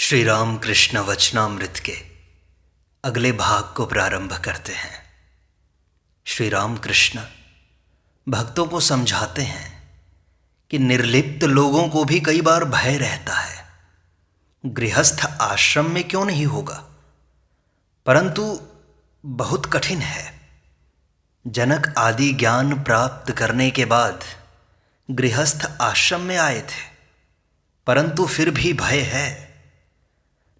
श्री राम कृष्ण वचनामृत के अगले भाग को प्रारंभ करते हैं। श्री राम कृष्ण भक्तों को समझाते हैं कि निर्लिप्त लोगों को भी कई बार भय रहता है। गृहस्थ आश्रम में क्यों नहीं होगा, परंतु बहुत कठिन है। जनक आदि ज्ञान प्राप्त करने के बाद गृहस्थ आश्रम में आए थे, परंतु फिर भी भय है।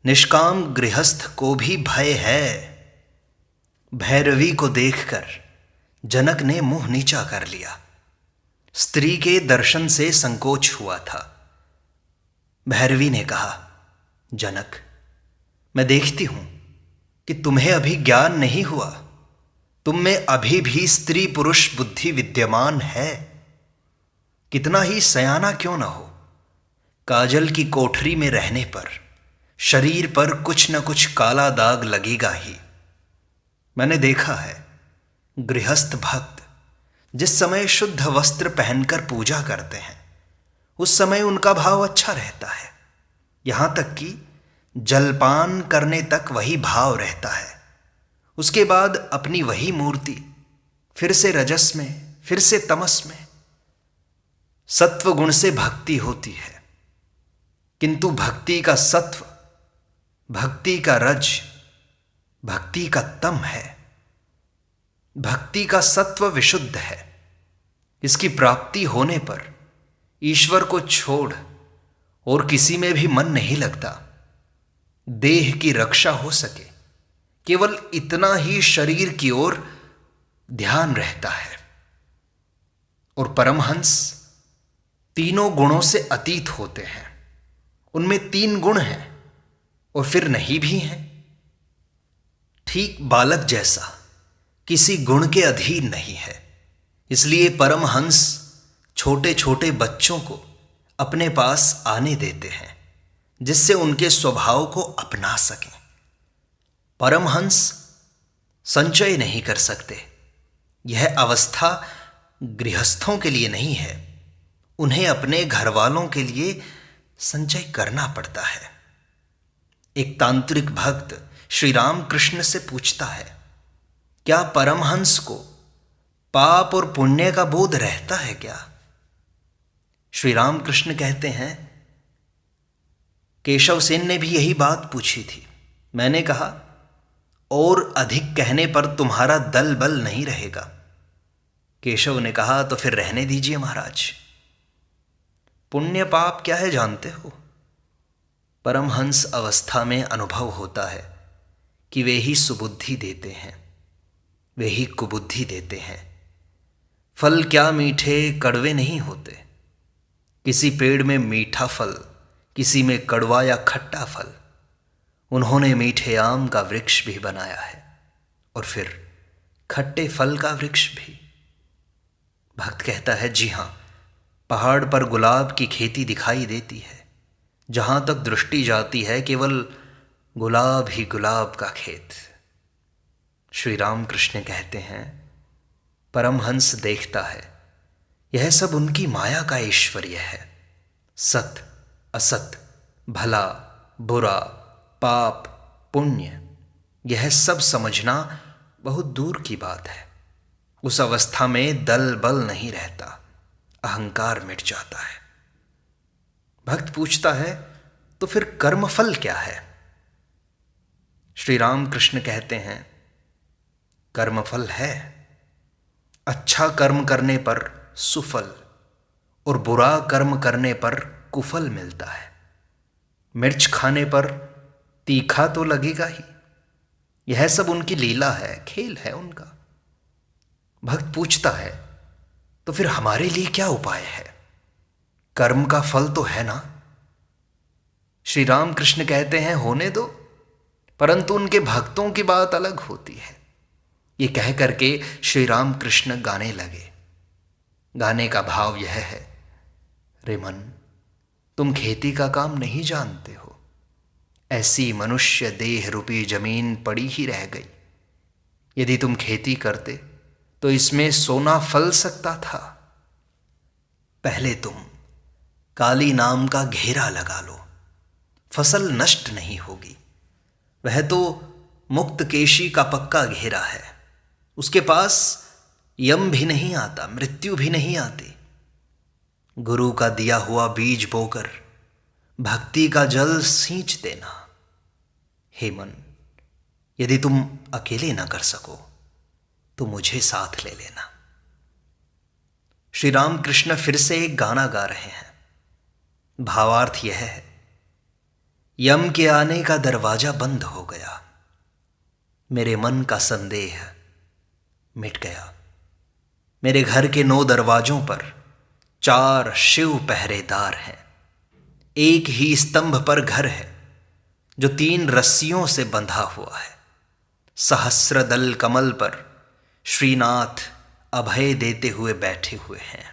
निष्काम गृहस्थ को भी भय है। भैरवी को देखकर जनक ने मुंह नीचा कर लिया। स्त्री के दर्शन से संकोच हुआ था। भैरवी ने कहा, जनक, मैं देखती हूं कि तुम्हें अभी ज्ञान नहीं हुआ। तुम में अभी भी स्त्री पुरुष बुद्धि विद्यमान है। कितना ही सयाना क्यों न हो, काजल की कोठरी में रहने पर शरीर पर कुछ न कुछ काला दाग लगेगा ही। मैंने देखा है, गृहस्थ भक्त जिस समय शुद्ध वस्त्र पहनकर पूजा करते हैं, उस समय उनका भाव अच्छा रहता है। यहां तक कि जलपान करने तक वही भाव रहता है। उसके बाद अपनी वही मूर्ति फिर से रजस में, फिर से तमस में। सत्व गुण से भक्ति होती है, किंतु भक्ति का सत्व, भक्ति का रज, भक्ति का तम है। भक्ति का सत्व विशुद्ध है। इसकी प्राप्ति होने पर ईश्वर को छोड़ और किसी में भी मन नहीं लगता। देह की रक्षा हो सके, केवल इतना ही शरीर की ओर ध्यान रहता है। और परमहंस तीनों गुणों से अतीत होते हैं। उनमें 3 गुण हैं और फिर नहीं भी हैं। ठीक बालक जैसा किसी गुण के अधीन नहीं है। इसलिए परमहंस छोटे छोटे बच्चों को अपने पास आने देते हैं, जिससे उनके स्वभाव को अपना सकें। परमहंस संचय नहीं कर सकते। यह अवस्था गृहस्थों के लिए नहीं है। उन्हें अपने घर वालों के लिए संचय करना पड़ता है। एक तांत्रिक भक्त श्री राम कृष्ण से पूछता है, क्या परमहंस को पाप और पुण्य का बोध रहता है क्या? श्री राम कृष्ण कहते हैं, केशव सेन ने भी यही बात पूछी थी। मैंने कहा, और अधिक कहने पर तुम्हारा दल बल नहीं रहेगा। केशव ने कहा, तो फिर रहने दीजिए महाराज। पुण्य पाप क्या है जानते हो? परमहंस अवस्था में अनुभव होता है कि वे ही सुबुद्धि देते हैं, वे ही कुबुद्धि देते हैं। फल क्या मीठे कड़वे नहीं होते। किसी पेड़ में मीठा फल, किसी में कड़वा या खट्टा फल। उन्होंने मीठे आम का वृक्ष भी बनाया है और फिर खट्टे फल का वृक्ष भी। भक्त कहता है, जी हां, पहाड़ पर गुलाब की खेती दिखाई देती है। जहां तक दृष्टि जाती है, केवल गुलाब ही गुलाब का खेत। श्री राम कृष्ण कहते हैं, परमहंस देखता है, यह सब उनकी माया का ऐश्वर्य है। सत असत, भला बुरा, पाप पुण्य, यह सब समझना बहुत दूर की बात है। उस अवस्था में दल बल नहीं रहता, अहंकार मिट जाता है। भक्त पूछता है, तो फिर कर्मफल क्या है? श्री राम कृष्ण कहते हैं, कर्मफल है। अच्छा कर्म करने पर सुफल और बुरा कर्म करने पर कुफल मिलता है। मिर्च खाने पर तीखा तो लगेगा ही। यह सब उनकी लीला है, खेल है उनका। भक्त पूछता है, तो फिर हमारे लिए क्या उपाय है? कर्म का फल तो है ना? श्री राम कृष्ण कहते हैं, होने दो, परंतु उनके भक्तों की बात अलग होती है। ये कह करके श्री राम कृष्ण गाने लगे। गाने का भाव यह है, रे मन, तुम खेती का काम नहीं जानते हो। ऐसी मनुष्य देह रूपी जमीन पड़ी ही रह गई। यदि तुम खेती करते तो इसमें सोना फल सकता था। पहले तुम काली नाम का घेरा लगा लो, फसल नष्ट नहीं होगी। वह तो मुक्त केशी का पक्का घेरा है, उसके पास यम भी नहीं आता, मृत्यु भी नहीं आती। गुरु का दिया हुआ बीज बोकर भक्ति का जल सींच देना। हे मन, यदि तुम अकेले न कर सको तो मुझे साथ ले लेना। श्री राम कृष्ण फिर से एक गाना गा रहे हैं। भावार्थ यह है, यम के आने का दरवाजा बंद हो गया, मेरे मन का संदेह मिट गया। मेरे घर के 9 दरवाजों पर 4 शिव पहरेदार हैं। एक ही स्तंभ पर घर है जो 3 रस्सियों से बंधा हुआ है। सहस्र दल कमल पर श्रीनाथ अभय देते हुए बैठे हुए हैं।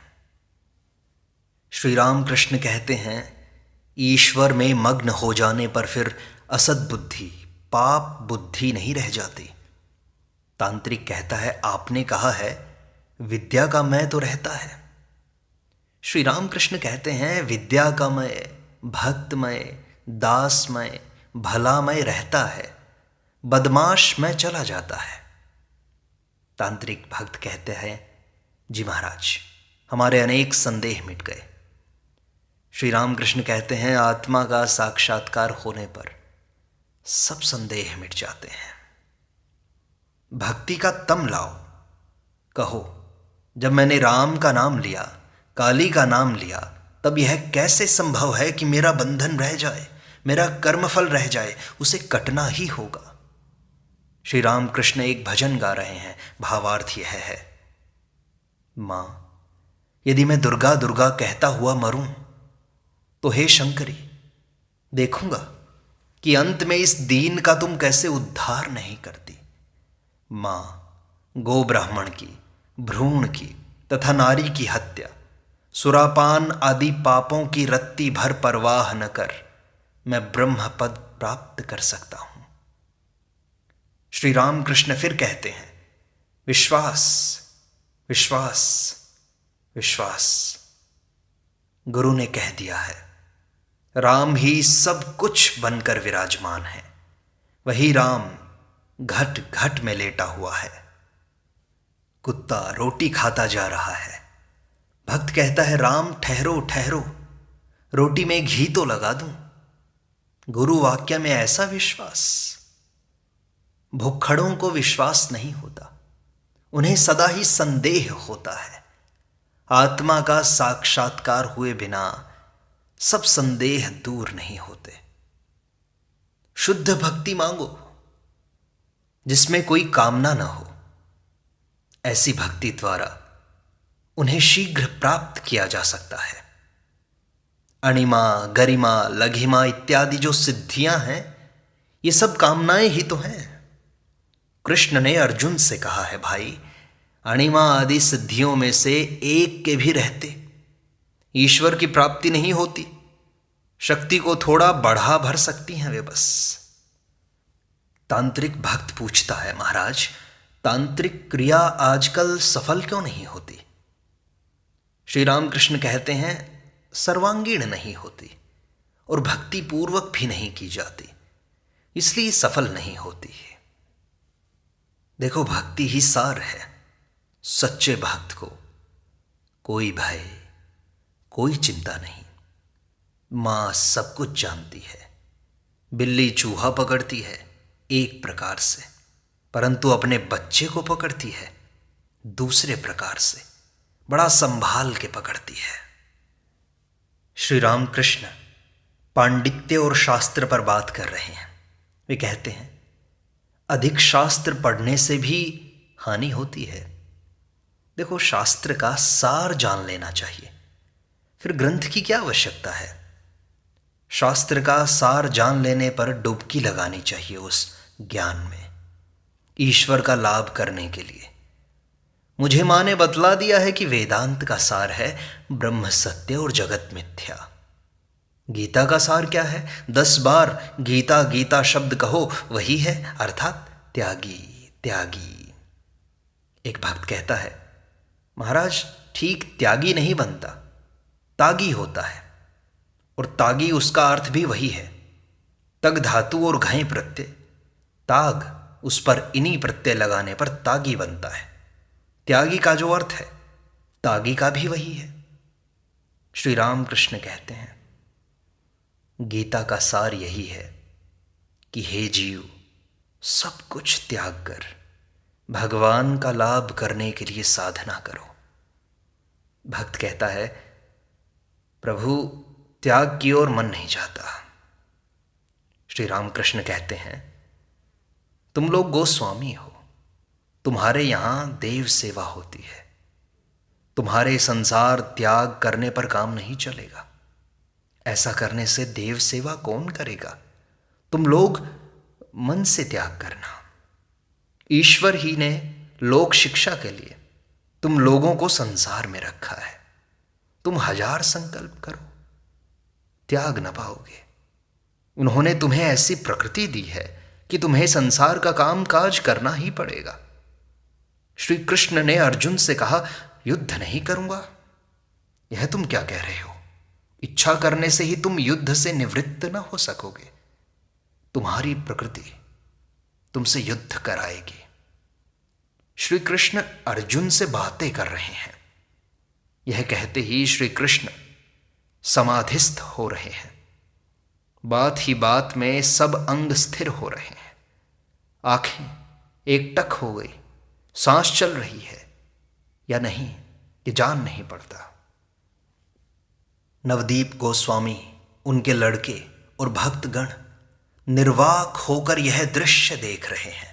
श्री राम कृष्ण कहते हैं, ईश्वर में मग्न हो जाने पर फिर असद बुद्धि, पाप बुद्धि नहीं रह जाती। तांत्रिक कहता है, आपने कहा है विद्या का मैं तो रहता है। श्री राम कृष्ण कहते हैं, विद्या का मैं, भक्तमय, दासमय, भलामय रहता है, बदमाश मैं चला जाता है। तांत्रिक भक्त कहते हैं, जी महाराज, हमारे अनेक संदेह मिट गए। श्री राम कृष्ण कहते हैं, आत्मा का साक्षात्कार होने पर सब संदेह मिट जाते हैं। भक्ति का तम लाओ, कहो जब मैंने राम का नाम लिया, काली का नाम लिया, तब यह कैसे संभव है कि मेरा बंधन रह जाए, मेरा कर्मफल रह जाए, उसे कटना ही होगा। श्री राम कृष्ण एक भजन गा रहे हैं। भावार्थ यह है, मां, यदि मैं दुर्गा दुर्गा कहता हुआ मरूं तो हे शंकरी, देखूंगा कि अंत में इस दीन का तुम कैसे उद्धार नहीं करती। मां, गो ब्राह्मण की, भ्रूण की तथा नारी की हत्या, सुरापान आदि पापों की रत्ती भर परवाह न कर मैं ब्रह्म पद प्राप्त कर सकता हूं। श्री राम कृष्ण फिर कहते हैं, विश्वास विश्वास विश्वास। गुरु ने कह दिया है, राम ही सब कुछ बनकर विराजमान है। वही राम घट घट में लेटा हुआ है। कुत्ता रोटी खाता जा रहा है। भक्त कहता है, राम ठहरो ठहरो, रोटी में घी तो लगा दूं। गुरु वाक्य में ऐसा विश्वास। भुक्खड़ों को विश्वास नहीं होता, उन्हें सदा ही संदेह होता है। आत्मा का साक्षात्कार हुए बिना सब संदेह दूर नहीं होते। शुद्ध भक्ति मांगो जिसमें कोई कामना न हो। ऐसी भक्ति द्वारा उन्हें शीघ्र प्राप्त किया जा सकता है। अणिमा, गरिमा, लघिमा इत्यादि जो सिद्धियां हैं, ये सब कामनाएं ही तो हैं। कृष्ण ने अर्जुन से कहा है, भाई, अणिमा आदि सिद्धियों में से एक के भी रहते ईश्वर की प्राप्ति नहीं होती। शक्ति को थोड़ा बढ़ा भर सकती हैं वे बस। तांत्रिक भक्त पूछता है, महाराज, तांत्रिक क्रिया आजकल सफल क्यों नहीं होती? श्री रामकृष्ण कहते हैं, सर्वांगीण नहीं होती और भक्ति पूर्वक भी नहीं की जाती, इसलिए सफल नहीं होती है। देखो, भक्ति ही सार है। सच्चे भक्त को कोई भय, कोई चिंता नहीं। मां सब कुछ जानती है। बिल्ली चूहा पकड़ती है एक प्रकार से, परंतु अपने बच्चे को पकड़ती है दूसरे प्रकार से, बड़ा संभाल के पकड़ती है। श्री रामकृष्ण पांडित्य और शास्त्र पर बात कर रहे हैं। वे कहते हैं, अधिक शास्त्र पढ़ने से भी हानि होती है। देखो, शास्त्र का सार जान लेना चाहिए, फिर ग्रंथ की क्या आवश्यकता है। शास्त्र का सार जान लेने पर डुबकी लगानी चाहिए उस ज्ञान में, ईश्वर का लाभ करने के लिए। मुझे मां ने बतला दिया है कि वेदांत का सार है ब्रह्म सत्य और जगत मिथ्या। गीता का सार क्या है? 10 बार गीता गीता शब्द कहो, वही है, अर्थात त्यागी त्यागी। एक भक्त कहता है, महाराज, ठीक त्यागी नहीं बनता, तागी होता है, और तागी उसका अर्थ भी वही है। तग धातु और घय प्रत्यय, ताग उस पर इनी प्रत्यय लगाने पर तागी बनता है। त्यागी का जो अर्थ है तागी का भी वही है। श्री राम कृष्ण कहते हैं गीता का सार यही है कि हे जीव, सब कुछ त्याग कर भगवान का लाभ करने के लिए साधना करो। भक्त कहता है प्रभु त्याग की ओर मन नहीं जाता। श्री रामकृष्ण कहते हैं तुम लोग गोस्वामी हो, तुम्हारे यहां देव सेवा होती है, तुम्हारे संसार त्याग करने पर काम नहीं चलेगा। ऐसा करने से देव सेवा कौन करेगा? तुम लोग मन से त्याग करना। ईश्वर ही ने लोक शिक्षा के लिए तुम लोगों को संसार में रखा है। तुम 1000 संकल्प करो, त्याग न पाओगे। उन्होंने तुम्हें ऐसी प्रकृति दी है कि तुम्हें संसार का काम काज करना ही पड़ेगा। श्री कृष्ण ने अर्जुन से कहा युद्ध नहीं करूंगा। यह तुम क्या कह रहे हो? इच्छा करने से ही तुम युद्ध से निवृत्त न हो सकोगे। तुम्हारी प्रकृति तुमसे युद्ध कराएगी। श्री कृष्ण अर्जुन से बातें कर रहे हैं। यह कहते ही श्री कृष्ण समाधिस्थ हो रहे हैं। बात ही बात में सब अंग स्थिर हो रहे हैं। आंखें एकटक हो गई, सांस चल रही है या नहीं ये जान नहीं पड़ता। नवदीप गोस्वामी, उनके लड़के और भक्तगण निर्वाक होकर यह दृश्य देख रहे हैं।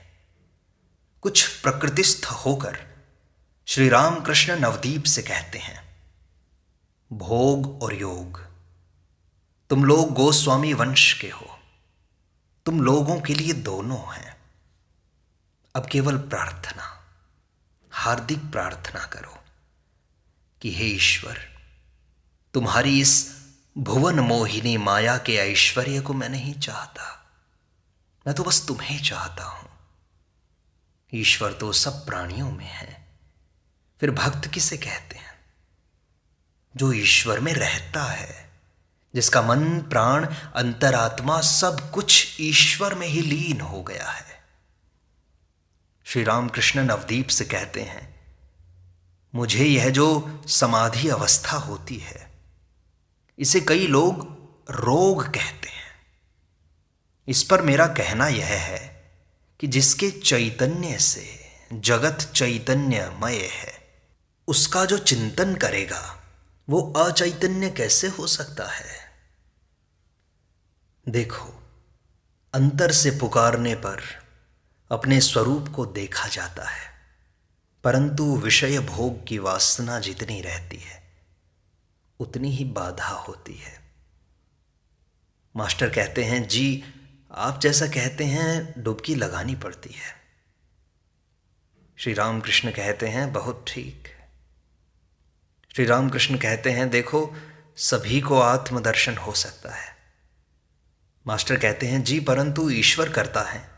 कुछ प्रकृतिस्थ होकर श्री रामकृष्ण नवदीप से कहते हैं भोग और योग, तुम लोग गोस्वामी वंश के हो, तुम लोगों के लिए दोनों हैं। अब केवल प्रार्थना, हार्दिक प्रार्थना करो कि हे ईश्वर, तुम्हारी इस भुवन मोहिनी माया के ऐश्वर्य को मैं नहीं चाहता, मैं तो बस तुम्हें चाहता हूं। ईश्वर तो सब प्राणियों में है, फिर भक्त किसे कहते हैं? जो ईश्वर में रहता है, जिसका मन प्राण अंतरात्मा सब कुछ ईश्वर में ही लीन हो गया है। श्री रामकृष्ण नवदीप से कहते हैं मुझे यह जो समाधि अवस्था होती है, इसे कई लोग रोग कहते हैं। इस पर मेरा कहना यह है कि जिसके चैतन्य से जगत चैतन्यमय है, उसका जो चिंतन करेगा वो अचैतन्य कैसे हो सकता है? देखो, अंतर से पुकारने पर अपने स्वरूप को देखा जाता है, परंतु विषय भोग की वासना जितनी रहती है उतनी ही बाधा होती है। मास्टर कहते हैं जी आप जैसा कहते हैं डुबकी लगानी पड़ती है। श्री रामकृष्ण कहते हैं बहुत ठीक। श्री रामकृष्ण कहते हैं देखो सभी को आत्मदर्शन हो सकता है। मास्टर कहते हैं जी परंतु ईश्वर करता है,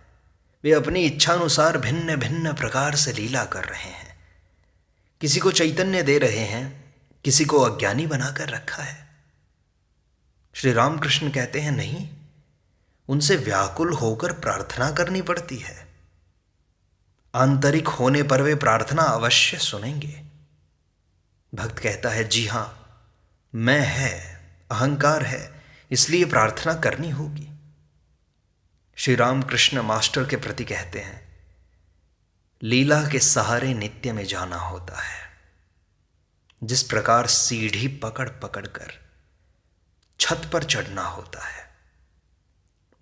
वे अपनी इच्छानुसार भिन्न भिन्न प्रकार से लीला कर रहे हैं। किसी को चैतन्य दे रहे हैं, किसी को अज्ञानी बनाकर रखा है। श्री रामकृष्ण कहते हैं नहीं, उनसे व्याकुल होकर प्रार्थना करनी पड़ती है। आंतरिक होने पर वे प्रार्थना अवश्य सुनेंगे। भक्त कहता है जी हां, मैं है, अहंकार है, इसलिए प्रार्थना करनी होगी। श्री रामकृष्ण मास्टर के प्रति कहते हैं लीला के सहारे नित्य में जाना होता है। जिस प्रकार सीढ़ी पकड़ पकड़ कर छत पर चढ़ना होता है,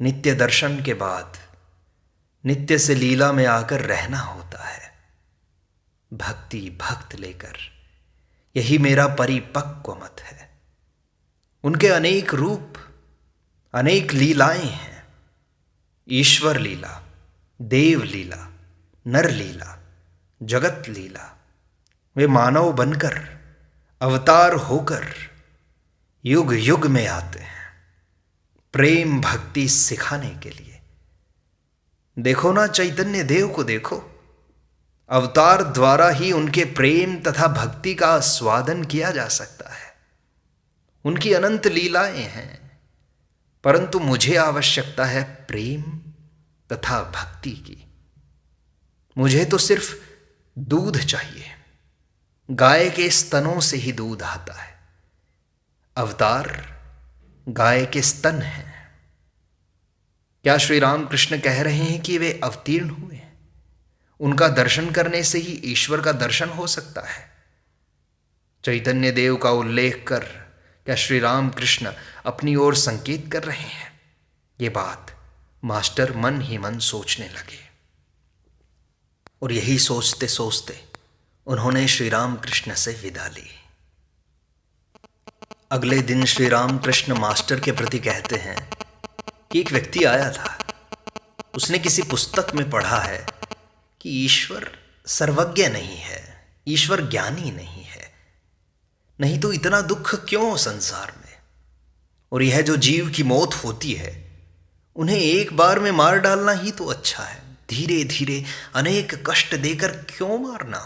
नित्य दर्शन के बाद नित्य से लीला में आकर रहना होता है। भक्ति भक्त लेकर यही मेरा परिपक्व मत है। उनके अनेक रूप, अनेक लीलाएं हैं। ईश्वर लीला, देव लीला, नर लीला, जगत लीला। वे मानव बनकर, अवतार होकर युग युग में आते हैं प्रेम भक्ति सिखाने के लिए। देखो ना चैतन्य देव को देखो, अवतार द्वारा ही उनके प्रेम तथा भक्ति का आस्वादन किया जा सकता है। उनकी अनंत लीलाएं हैं, परंतु मुझे आवश्यकता है प्रेम तथा भक्ति की। मुझे तो सिर्फ दूध चाहिए। गाय के स्तनों से ही दूध आता है। अवतार गाय के स्तन हैं। क्या श्री राम कृष्ण कह रहे हैं कि वे अवतीर्ण हुए? उनका दर्शन करने से ही ईश्वर का दर्शन हो सकता है। चैतन्य देव का उल्लेख कर क्या श्री राम कृष्ण अपनी ओर संकेत कर रहे हैं? ये बात मास्टर मन ही मन सोचने लगे और यही सोचते सोचते उन्होंने श्री राम कृष्ण से विदा ली। अगले दिन श्री राम कृष्ण मास्टर के प्रति कहते हैं कि एक व्यक्ति आया था। उसने किसी पुस्तक में पढ़ा है कि ईश्वर सर्वज्ञ नहीं है, ईश्वर ज्ञानी नहीं है। नहीं तो इतना दुख क्यों संसार में? और यह जो जीव की मौत होती है, उन्हें एक बार में मार डालना ही तो अच्छा है। धीरे धीरे अनेक कष्ट देकर क्यों मारना?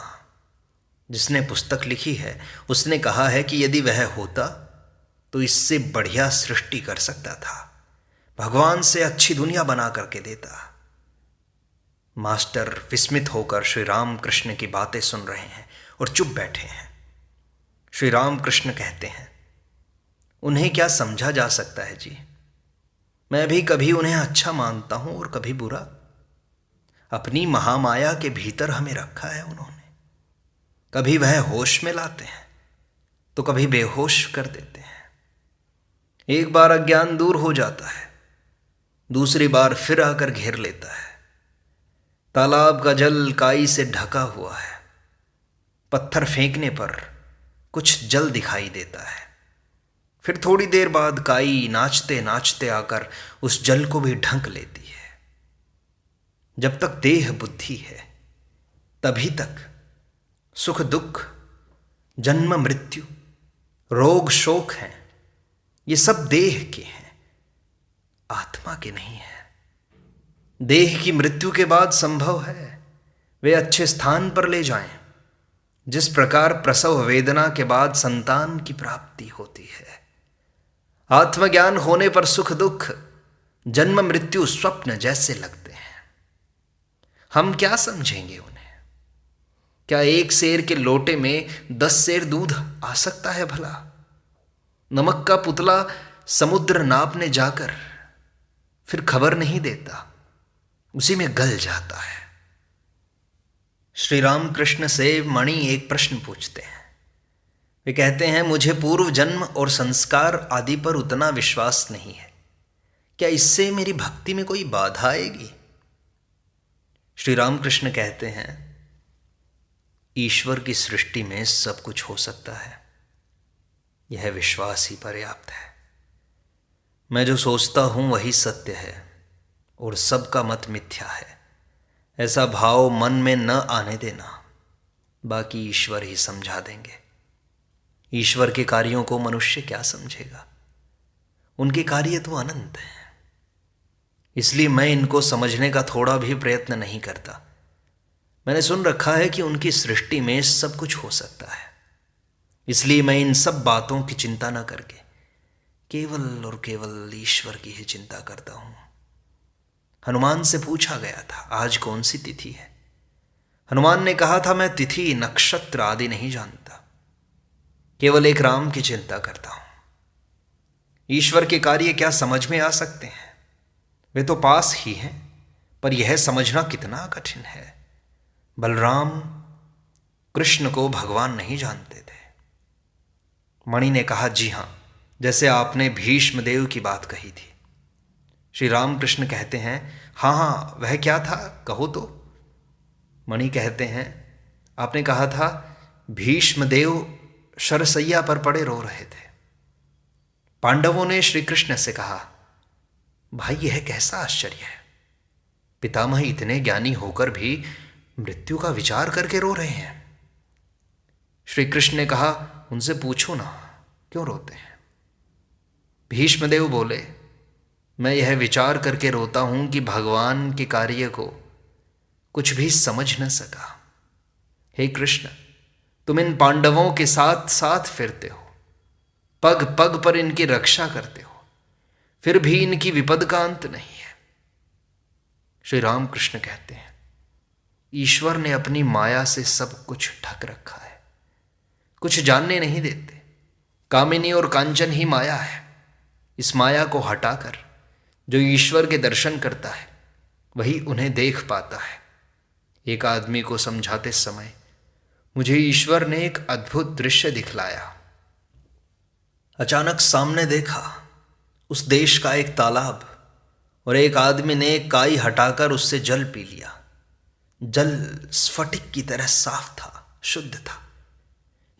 जिसने पुस्तक लिखी है उसने कहा है कि यदि वह होता तो इससे बढ़िया सृष्टि कर सकता था, भगवान से अच्छी दुनिया बना करके देता। मास्टर विस्मित होकर श्री राम कृष्ण की बातें सुन रहे हैं और चुप बैठे हैं। श्री राम कृष्ण कहते हैं, उन्हें क्या समझा जा सकता है जी? मैं भी कभी उन्हें अच्छा मानता हूं और कभी बुरा। अपनी महामाया के भीतर हमें रखा है उन्होंने। कभी वह होश में लाते हैं तो कभी बेहोश कर देते हैं। एक बार अज्ञान दूर हो जाता है, दूसरी बार फिर आकर घेर लेता है। तालाब का जल काई से ढका हुआ है। पत्थर फेंकने पर कुछ जल दिखाई देता है। फिर थोड़ी देर बाद काई नाचते नाचते आकर उस जल को भी ढंक लेती है। जब तक देह बुद्धि है तभी तक सुख दुख, जन्म मृत्यु, रोग शोक हैं। ये सब देह के हैं, आत्मा के नहीं है। देह की मृत्यु के बाद संभव है वे अच्छे स्थान पर ले जाएं, जिस प्रकार प्रसव वेदना के बाद संतान की प्राप्ति होती है। आत्मज्ञान होने पर सुख दुख, जन्म मृत्यु स्वप्न जैसे लगते हैं। हम क्या समझेंगे उन्हें? क्या एक सेर के लोटे में 10 सेर दूध आ सकता है भला? नमक का पुतला समुद्र नापने जाकर फिर खबर नहीं देता, उसी में गल जाता है। श्री राम कृष्ण से मणि एक प्रश्न पूछते हैं। वे कहते हैं, मुझे पूर्व जन्म और संस्कार आदि पर उतना विश्वास नहीं है। क्या इससे मेरी भक्ति में कोई बाधा आएगी? श्री राम कृष्ण कहते हैं, ईश्वर की सृष्टि में सब कुछ हो सकता है, यह विश्वास ही पर्याप्त है। मैं जो सोचता हूं वही सत्य है और सबका मत मिथ्या है, ऐसा भाव मन में न आने देना। बाकी ईश्वर ही समझा देंगे। ईश्वर के कार्यों को मनुष्य क्या समझेगा? उनके कार्य तो अनंत हैं। इसलिए मैं इनको समझने का थोड़ा भी प्रयत्न नहीं करता। मैंने सुन रखा है कि उनकी सृष्टि में सब कुछ हो सकता है। इसलिए मैं इन सब बातों की चिंता न करके केवल और केवल ईश्वर की ही चिंता करता हूं। हनुमान से पूछा गया था, आज कौन सी तिथि है? हनुमान ने कहा था, मैं तिथि नक्षत्र आदि नहीं जानता, केवल एक राम की चिंता करता हूं। ईश्वर के कार्य क्या समझ में आ सकते हैं? वे तो पास ही हैं, पर यह समझना कितना कठिन है। बलराम कृष्ण को भगवान नहीं जानते थे। मणि ने कहा, जी हां, जैसे आपने भीष्म देव की बात कही थी। श्री राम कृष्ण कहते हैं, हाँ हाँ, वह क्या था, कहो तो। मणि कहते हैं, आपने कहा था भीष्म देव शरसैया पर पड़े रो रहे थे। पांडवों ने श्री कृष्ण से कहा, भाई यह कैसा आश्चर्य है, पितामह इतने ज्ञानी होकर भी मृत्यु का विचार करके रो रहे हैं। श्री कृष्ण ने कहा, उनसे पूछो ना क्यों रोते हैं। भीष्मदेव बोले, मैं यह विचार करके रोता हूं कि भगवान के कार्य को कुछ भी समझ न सका। हे कृष्ण, तुम इन पांडवों के साथ साथ फिरते हो, पग पग पर इनकी रक्षा करते हो, फिर भी इनकी विपद का अंत नहीं है। श्री रामकृष्ण कहते हैं, ईश्वर ने अपनी माया से सब कुछ ढक रखा है, कुछ जानने नहीं देते। कामिनी और कांचन ही माया है। इस माया को हटाकर जो ईश्वर के दर्शन करता है वही उन्हें देख पाता है। एक आदमी को समझाते समय मुझे ईश्वर ने एक अद्भुत दृश्य दिखलाया। अचानक सामने देखा उस देश का एक तालाब, और एक आदमी ने एक काई हटाकर उससे जल पी लिया। जल स्फटिक की तरह साफ था, शुद्ध था।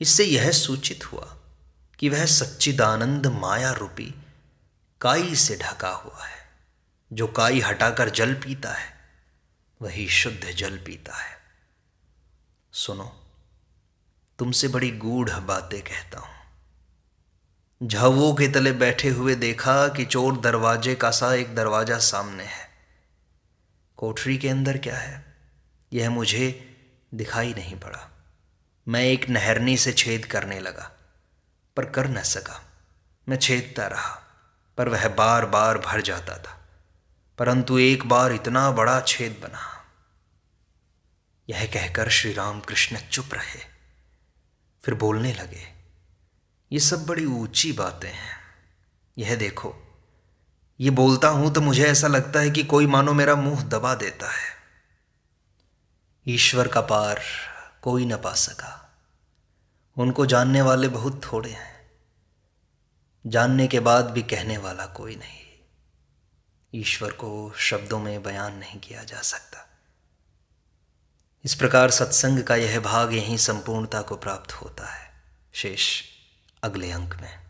इससे यह सूचित हुआ कि वह सच्चिदानंद माया रूपी काई से ढका हुआ है। जो काई हटाकर जल पीता है वही शुद्ध जल पीता है। सुनो, तुमसे बड़ी गूढ़ बातें कहता हूं। झावों के तले बैठे हुए देखा कि चोर दरवाजे का सा एक दरवाजा सामने है। कोठरी के अंदर क्या है यह मुझे दिखाई नहीं पड़ा। मैं एक नहरनी से छेद करने लगा पर कर न सका। मैं छेदता रहा पर वह बार बार भर जाता था, परंतु एक बार इतना बड़ा छेद बना। यह कहकर श्री रामकृष्ण चुप रहे, फिर बोलने लगे, ये सब बड़ी ऊंची बातें हैं। यह देखो, ये बोलता हूं तो मुझे ऐसा लगता है कि कोई मानो मेरा मुंह दबा देता है। ईश्वर का पार कोई न पा सका। उनको जानने वाले बहुत थोड़े हैं, जानने के बाद भी कहने वाला कोई नहीं। ईश्वर को शब्दों में बयान नहीं किया जा सकता। इस प्रकार सत्संग का यह भाग यहीं संपूर्णता को प्राप्त होता है। शेष अगले अंक में।